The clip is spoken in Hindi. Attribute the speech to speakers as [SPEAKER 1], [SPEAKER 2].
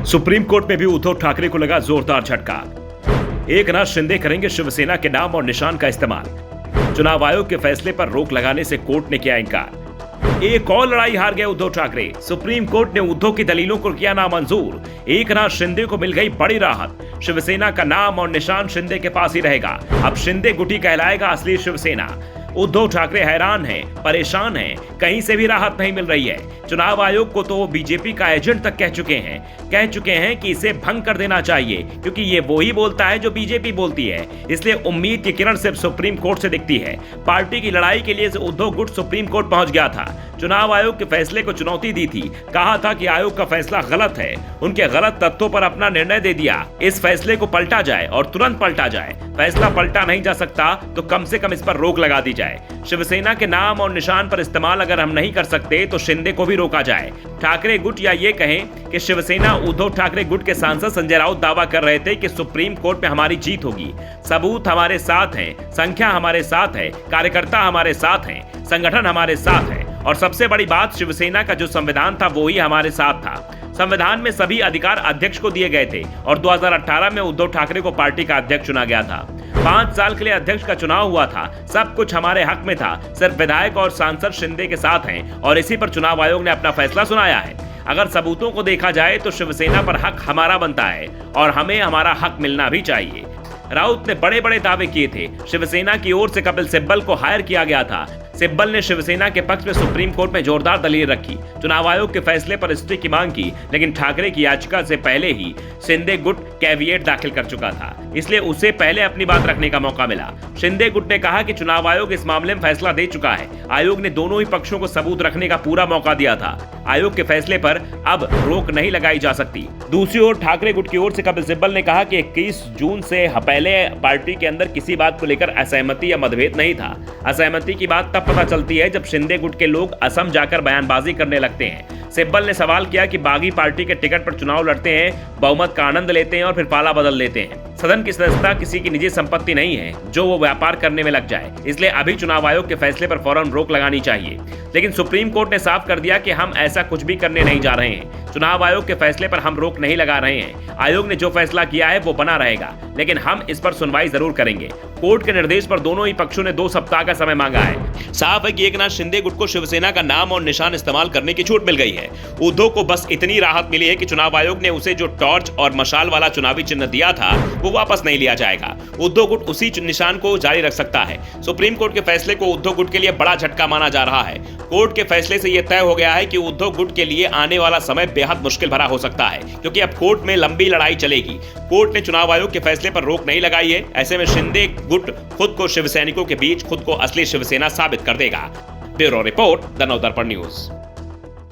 [SPEAKER 1] सुप्रीम कोर्ट में भी उद्धव ठाकरे को लगा जोरदार झटका। एकनाथ शिंदे करेंगे शिवसेना के नाम और निशान का इस्तेमाल। चुनाव आयोग के फैसले पर रोक लगाने से कोर्ट ने किया इनकार। एक और लड़ाई हार गए उद्धव ठाकरे। सुप्रीम कोर्ट ने उद्धव की दलीलों को किया नामंजूर। एकनाथ शिंदे को मिल गई बड़ी राहत। शिवसेना का नाम और निशान शिंदे के पास ही रहेगा। अब शिंदे गुटी कहलाएगा असली शिवसेना। उद्धव ठाकरे हैरान हैं, परेशान हैं, कहीं से भी राहत नहीं मिल रही है। चुनाव आयोग को तो वो बीजेपी का एजेंट तक कह चुके हैं कि इसे भंग कर देना चाहिए, क्योंकि ये वो ही बोलता है जो बीजेपी बोलती है। इसलिए उम्मीद की किरण सिर्फ सुप्रीम कोर्ट से दिखती है। पार्टी की लड़ाई के लिए उद्धव गुट सुप्रीम कोर्ट पहुंच गया था। चुनाव आयोग के फैसले को चुनौती दी थी। कहा था कि आयोग का फैसला गलत है। उनके गलत तथ्यों पर अपना निर्णय दे दिया। इस फैसले को पलटा जाए और तुरंत पलटा जाए। फैसला पलटा नहीं जा सकता तो कम से कम इस पर रोक लगा दी जाए। शिवसेना के नाम और निशान पर इस्तेमाल अगर हम नहीं कर सकते तो शिंदे को भी रोका जाए। ठाकरे गुट या ये कहें कि शिवसेना उद्धव ठाकरे गुट के सांसद संजय राउत दावा कर रहे थे कि सुप्रीम कोर्ट में हमारी जीत होगी। सबूत हमारे साथ हैं, संख्या हमारे साथ है, कार्यकर्ता हमारे साथ हैं, संगठन हमारे साथ है और सबसे बड़ी बात शिवसेना का जो संविधान था वो ही हमारे साथ था। संविधान में सभी अधिकार अध्यक्ष को दिए गए थे और 2018 में उद्धव ठाकरे को पार्टी का अध्यक्ष चुना गया था। 5 साल के लिए अध्यक्ष का चुनाव हुआ था। सब कुछ हमारे हक में था। सिर्फ विधायक और सांसद शिंदे के साथ हैं और इसी पर चुनाव आयोग ने अपना फैसला सुनाया है। अगर सबूतों को देखा जाए तो शिवसेना पर हक हमारा बनता है और हमें हमारा हक मिलना भी चाहिए। राउत ने बड़े बड़े दावे किए थे। शिवसेना की ओर से कपिल सिब्बल को हायर किया गया था। सिब्बल ने शिवसेना के पक्ष में सुप्रीम कोर्ट में जोरदार दलील रखी। चुनाव आयोग के फैसले पर स्टे की मांग की, लेकिन ठाकरे की याचिका से पहले ही शिंदे गुट कैविएट दाखिल कर चुका था, इसलिए उसे पहले अपनी बात रखने का मौका मिला। शिंदे गुट ने कहा कि चुनाव आयोग इस मामले में फैसला दे चुका है। आयोग ने दोनों ही पक्षों को सबूत रखने का पूरा मौका दिया था। आयोग के फैसले पर अब रोक नहीं लगाई जा सकती। दूसरी ओर ठाकरे गुट की ओर से कपिल सिब्बल ने कहा कि 21 जून से पहले पार्टी के अंदर किसी बात को लेकर असहमति या मतभेद नहीं था। असहमति की बात तब पता चलती है जब शिंदे गुट के लोग असम जाकर बयानबाजी करने लगते हैं। सिब्बल ने सवाल किया कि बागी पार्टी के टिकट पर चुनाव लड़ते हैं, बहुमत का आनंद लेते हैं और फिर पाला बदल लेते हैं। सदन की सदस्यता किसी की निजी संपत्ति नहीं है जो वो व्यापार करने में लग जाए, इसलिए अभी चुनाव आयोग के फैसले पर फौरन रोक लगानी चाहिए। लेकिन सुप्रीम कोर्ट ने साफ कर दिया कि हम ऐसा कुछ भी करने नहीं जा रहे हैं। चुनाव आयोग के फैसले पर हम रोक नहीं लगा रहे हैं। आयोग ने जो फैसला किया है वो बना रहेगा, लेकिन हम इस पर सुनवाई जरूर करेंगे। कोर्ट के निर्देश पर दोनों ही पक्षों ने 2 सप्ताह का समय मांगा है। साफ है कि एकनाथ शिंदे गुट को शिवसेना का नाम और निशान इस्तेमाल करने की छूट मिल गई है। उद्धव को बस इतनी राहत मिली है कि चुनाव आयोग ने उसे जो टॉर्च और मशाल वाला चुनावी चिन्ह दिया था वो वापस नहीं लिया जाएगा। उद्धव गुट उसी निशान को जारी रख सकता है। सुप्रीम कोर्ट के फैसले को उद्धव गुट के लिए बड़ा झटका माना जा रहा है। कोर्ट के फैसले से यह तय हो गया है कि उद्धव गुट के लिए आने वाला समय बेहद मुश्किल भरा हो सकता है, क्योंकि अब कोर्ट में लंबी लड़ाई चलेगी। कोर्ट ने चुनाव आयोग के फैसले पर रोक नहीं लगाई है। ऐसे में शिंदे गुट खुद को शिवसैनिकों के बीच खुद को असली शिवसेना साबित कर देगा। Bureau report, the Navdarpan news.